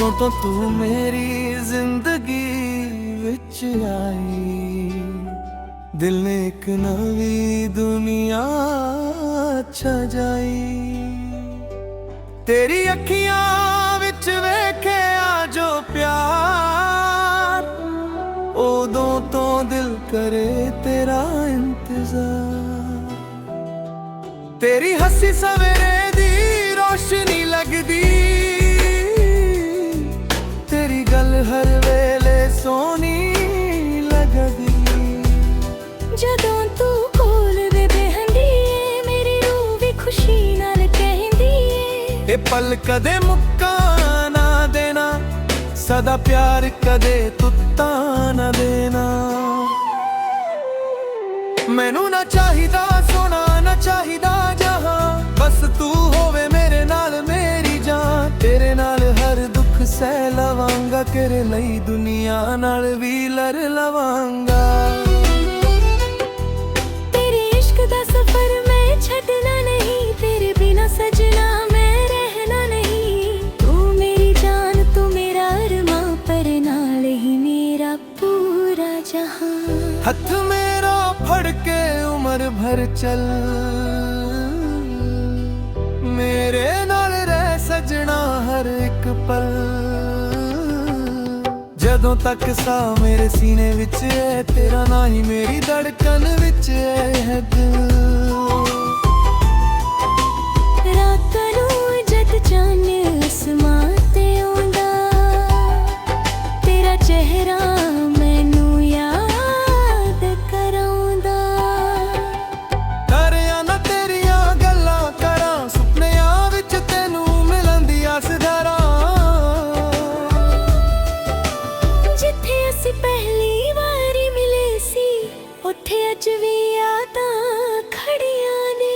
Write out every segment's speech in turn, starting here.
जदों तो तू मेरी जिंदगी विच आई, दिल ने एक नवी दुनिया छा जाई। तेरी अखियां विच वेखिया जो प्यार, उदों तो दिल करे तेरा इंतजार। तेरी हंसी सवेरे दी रोशनी लगदी, तेरी गल हर वेले सोनी लगदी। जदों तू कोल वे बहंदी ए, मेरी रूह भी खुशी नाल कहंदी ए। ए पल कदे मुक्का ना देना, सदा प्यार कदे तुत्ता ना देना। मैनू ना चाहिदा सोना ना चाहिदा जहां, बस तू होवे मेरे नाल मेरी जान। तेरे नाल हर दुख सह लवांगा, तेरे लई दुनिया नाल भी लड़ लवांगा। तेरे इश्क दा सफर मैं छड्डना नहीं, तेरे बिना सजना मैं रहना नहीं। तू मेरी जान तू मेरा अरमां, पर नाल ही मेरा पूरा जहां। हथ मेरा फड़ के उम्र भर चल, मेरे नाल रह सजना हर एक पल। जदों तक सा मेरे सीने विच है, तेरा ना ही मेरी धड़कन विच है दिल। रात नूं जद चांद आसमां ते आउंदा, तेरा चेहरा मैनू याद कराउंदा। तारियां ना तेरियां गल्लां करां, सुपनियां विच तैनू मिलन दी आस धरां। जिथे असी पहली वारी मिले सी, उत्थे अज भी यादां खड़ियां ने।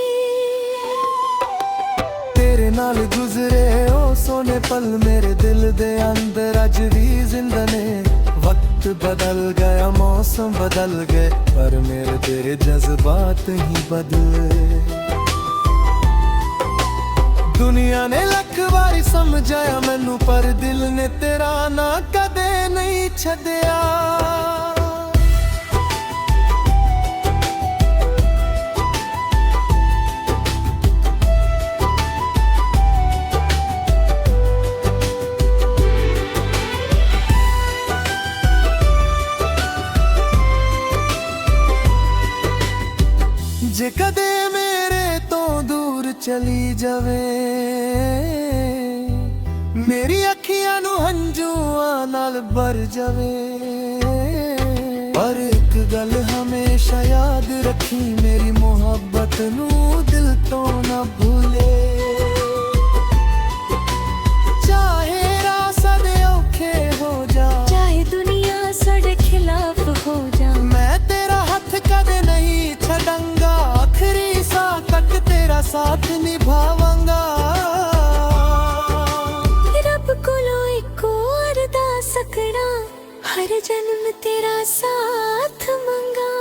तेरे नाल गुजरे ओ सोने पल मेरे दिल दे अंदर अज भी जिंदा ने। वक्त बदल गया मौसम बदल गए, पर मेरे तेरे जज्बात ही बदले। दुनिया ने लख बारी समझाया मैनू, पर दिल ने तेरा ना कदे नहीं छड्डिया। जे कदे मेरे तो दूर चली जावे, मेरी अखियां नू हंजुआं नाल भर जावे। पर एक गल हमेशा याद रखी, मेरी मोहब्बत नू दिल तो ना भूले। चाहे रास्ते दे औखे हो जा, चाहे दुनिया साडे खिलाफ हो जा, मैं तेरा हथ कदे नहीं छड़ांगा। आखिरी सांस तक तेरा साथ निभावांगा। रब कोलों इको अरदास करना, हर जन्म तेरा साथ मंगा।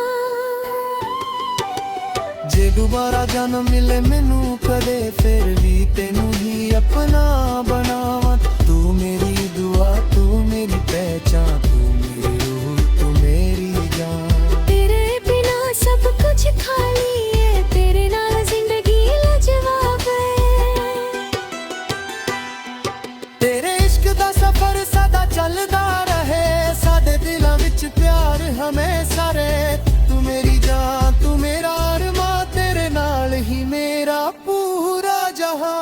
जे दोबारा जन्म मिले मैनू कदे, फिर भी तेनू ही अपना बनावा। तू मेरी दुआ तू मेरी पहचान, तू मेरी रूह तू मेरी जान। तेरे बिना सब कुछ खाली है, तेरे नाल जिंदगी लाजवाब है। तेरे इश्क दा सफर सदा चलदा रहे, साडे दिलां विच प्यार हमेशा रहे। तू मेरी जान तू मेरा अरमां, तेरे नाल ही मेरा पूरा जहां।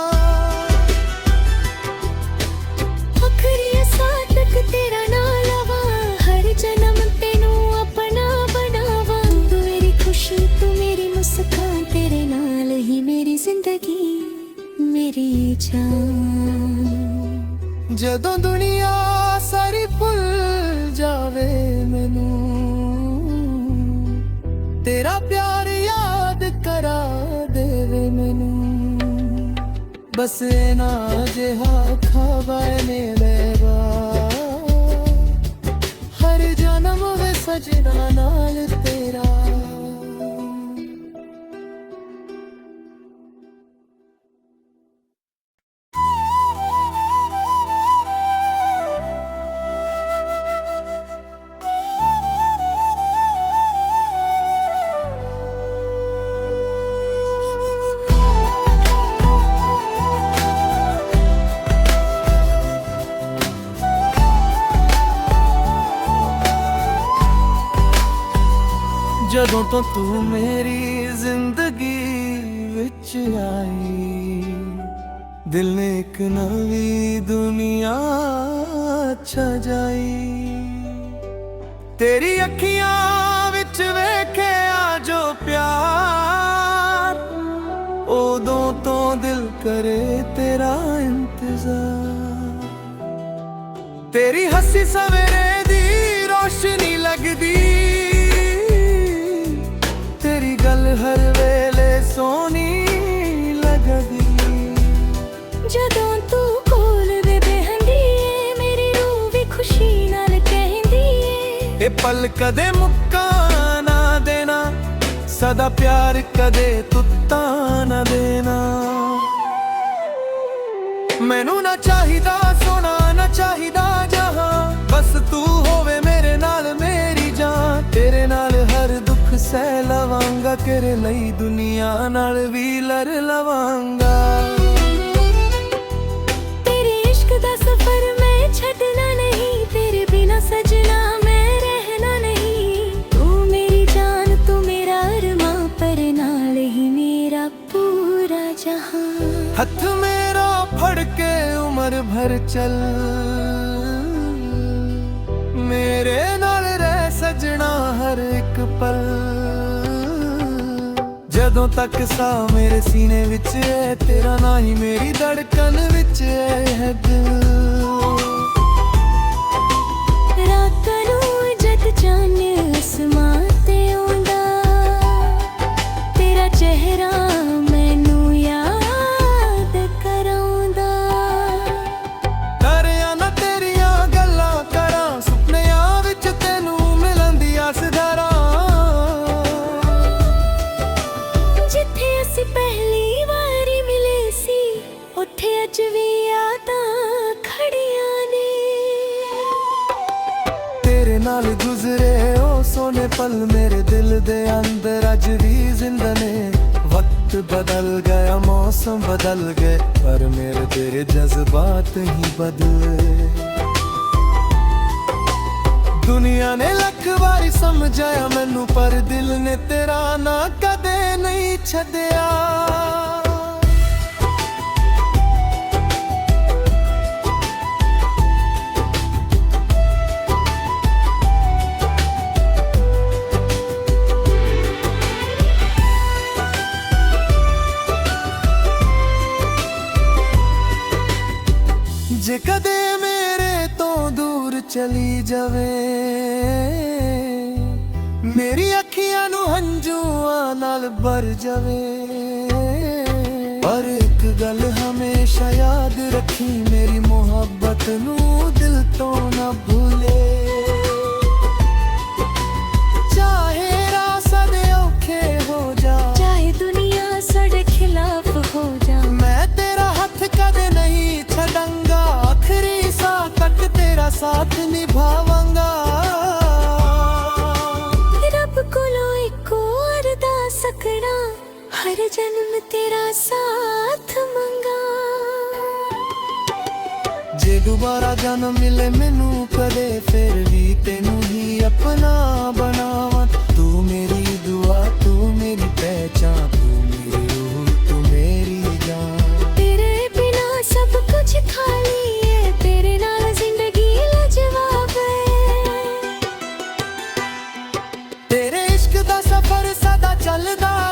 आखिरी सांस तक तेरा नाम लवा, हर जन्म तेनू अपना बनावा। तू मेरी खुशी तू मेरी मुस्कान, तेरे नाल ही मेरी जिंदगी मेरी जान। जदों दुनिया सारी भुल जावे मैनू, तेरा प्यार याद करा देवे मैनू। बस ना जिहा खबर मिलेगा, हर जन्म वे सजना नाल तेरा। ਤੋਂ ਤੂੰ ਮੇਰੀ ਜ਼ਿੰਦਗੀ ਵਿੱਚ ਆਈ, ਦਿਲ ਨੇ ਇੱਕ ਨਵੀਂ ਦੁਨੀਆ ਸਜਾਈ। ਤੇਰੀ ਅੱਖੀਆਂ ਵਿੱਚ ਵੇਖਿਆ ਜੋ ਪਿਆਰ, ਉਦੋਂ ਤੋਂ ਦਿਲ ਕਰੇ ਤੇਰਾ ਇੰਤਜ਼ਾਰ। ਤੇਰੀ ਹੱਸੀ ਸਵੇਰੇ ਦੀ ਰੋਸ਼ਨੀ ਲੱਗਦੀ, ਤੇਰੀ ਗੱਲ ਹਰ ਵੇਲੇ ਸੋਹਣੀ ਲੱਗਦੀ। ਜਦੋਂ ਤੂੰ ਕੋਲ ਵੇ ਬਹਿੰਦੀ ਏ, ਮੇਰੀ ਰੂਹ ਵੀ ਖੁਸ਼ੀ ਨਾਲ ਕਹਿੰਦੀ ਏ। ਇਹ ਪਲ ਕਦੇ ਮੁੱਕਾ ਨਾ ਦੇਣਾ, ਸਦਾ ਪਿਆਰ ਕਦੇ ਟੁੱਟਾ ਨਾ ਦੇਣਾ। ਮੈਨੂੰ ਨਾ ਚਾਹੀਦਾ ਸੋਨਾ, ਨਾ ਚਾਹੀਦਾ ਜਹਾਂ, ਬਸ ਤੂੰ ਹੋਵੇ ਮੇਰੇ ਨਾਲ ਮੇਰੀ ਜਾਨ। ਤੇਰੇ ਨਾਲ ਹਰ ਦੁੱਖ ਸਹਿ ਲਵਾਂਗਾ, ਤੇਰੇ ਲਈ ਦੁਨੀਆ ਨਾਲ ਵੀ ਲੜ ਲਵਾਂਗਾ। ਤੇਰੇ ਇਸ਼ਕ ਦਾ ਸਫ਼ਰ ਮੈਂ ਛੱਡਣਾ ਨਹੀਂ, ਤੇਰੇ ਬਿਨਾ ਸਜਣਾ ਮੈਂ ਰਹਿਣਾ ਨਹੀਂ। ਤੂੰ ਮੇਰੀ ਜਾਨ, ਤੂੰ ਮੇਰਾ ਅਰਮਾਂ, ਪਰ ਨਾਲ ਹੀ ਮੇਰਾ ਪੂਰਾ ਜਹਾਂ। ਹੱਥ ਮੇਰਾ ਫੜ ਕੇ ਉਮਰ ਭਰ ਚੱਲ, ਮੇਰੇ ਨਾਲ ਰਹਿ ਸਜਣਾ ਹਰ ਇੱਕ ਪਲ। ਜਦੋਂ ਤੱਕ ਸਾਹ ਮੇਰੇ ਸੀਨੇ ਵਿੱਚ ਹੈ, ਤੇਰਾ ਨਾਂ ਹੀ ਮੇਰੀ ਧੜਕਨ ਵਿੱਚ ਹੈ ਦਿਲ। ਰਾਤਾਂ ਨੂੰ ਜਦ ਚਾਨਣ ਅਸਮਾਂ ਤੇ ਆਉਂਦਾ, ਤੇਰਾ ਚਿਹਰਾ ਮੈਨੂੰ ਯਾਦ ਕਰਾਉਂਦਾ। ਤਾਰਿਆਂ ਨਾਲ ਤੇਰੀਆਂ ਗੱਲਾਂ ਕਰਾਂ, ਸੁਪਨਿਆਂ ਵਿੱਚ ਤੈਨੂੰ ਮਿਲਣ ਦੀ ਆਸ ਧਾਰਾਂ। ਜਿੱਥੇ ਅਸੀਂ ਪਹਿਲੀ ਵਾਰੀ ਮਿਲੇ ਸੀ, ਉੱਥੇ ਅੱਜ ਵੀ ਯਾਦਾਂ ਖੜੀਆਂ ਨੇ। ਤੇਰੇ ਨਾਲ ਗੁਜ਼ਰੇ ਉਹ ਸੋਨੇ ਪਲ ਮੇਰੇ ਦਿਲ ਦੇ ਅੰਦਰ ਅੱਜ ਵੀ ਜ਼ਿੰਦਾ ਨੇ। ਵਕਤ ਬਦਲ ਗਿਆ, ਮੌਸਮ ਬਦਲ ਗਏ, ਪਰ ਮੇਰੇ ਤੇਰੇ ਜਜ਼ਬਾਤ ਹੀ ਬਦਲੇ। ਦੁਨੀਆ ਨੇ ਲੱਖ ਵਾਰੀ ਸਮਝਾਇਆ ਮੈਨੂੰ, ਪਰ ਦਿਲ ਨੇ ਤੇਰਾ ਨਾਂ ਕਦੇ ਨਹੀਂ ਛੱਡਿਆ। ਜੇ ਕਦੇ ਮੇਰੇ ਤੋਂ ਦੂਰ ਚਲੀ ਜਾਵੇ, ਮੇਰੀ ਅੱਖੀਆਂ ਨੂੰ ਹੰਝੂਆਂ ਨਾਲ ਭਰ ਜਾਵੇ, ਪਰ ਇੱਕ ਗੱਲ ਹਮੇਸ਼ਾ ਯਾਦ ਰੱਖੀ, ਮੇਰੀ ਮੁਹੱਬਤ ਨੂੰ ਦਿਲ ਤੋਂ ਨਾ ਭੁੱਲੇ। ਚਾਹੇ ਰਾਹ ਦੇ ਔਖੇ ਹੋ ਜਾ, ਚਾਹੇ ਦੁਨੀਆ ਸਾਡੇ ਖਿਲਾਫ ਹੋ ਜਾ, ਮੈਂ ਤੇਰਾ ਹੱਥ ਕਦੇ ਨਹੀਂ ਛੱਡਾਂਗਾ। ਆਖਰੀ ਸਾਹ ਤੱਕ ਤੇਰਾ ਸਾਥ ਨਿਭਾਵਾਂਗਾ। ਰੱਬ ਕੋਲੋਂ ਇੱਕੋ ਅਰਦਾਸ ਕਰਾਂ, ਹਰ ਜਨਮ ਤੇਰਾ ਸਾਥ ਮੰਗਾ। ਜੇ ਦੁਬਾਰਾ ਜਨਮ ਮਿਲੇ ਮੈਨੂੰ ਕਦੇ, ਫਿਰ ਵੀ ਤੈਨੂੰ ਹੀ ਆਪਣਾ ਬਣਾਵਾਂ। ਤੂੰ ਮੇਰੀ ਦੁਆ, ਤੂੰ ਮੇਰੀ ਪਹਿਚਾਨ, ਤੂੰ ਮੇਰੀ ਰੂਹ, ਤੂੰ ਮੇਰੀ ਜਾਨ। ਤੇਰੇ ਬਿਨਾ ਸਭ ਕੁਝ ਖਾਲੀ ਏ, ਤੇਰੇ ਨਾਲ ਜ਼ਿੰਦਗੀ ਲਾਜਵਾਬ ਏ। ਤੇਰੇ ਇਸ਼ਕ ਦਾ ਸਫ਼ਰ ਸਦਾ ਚੱਲਦਾ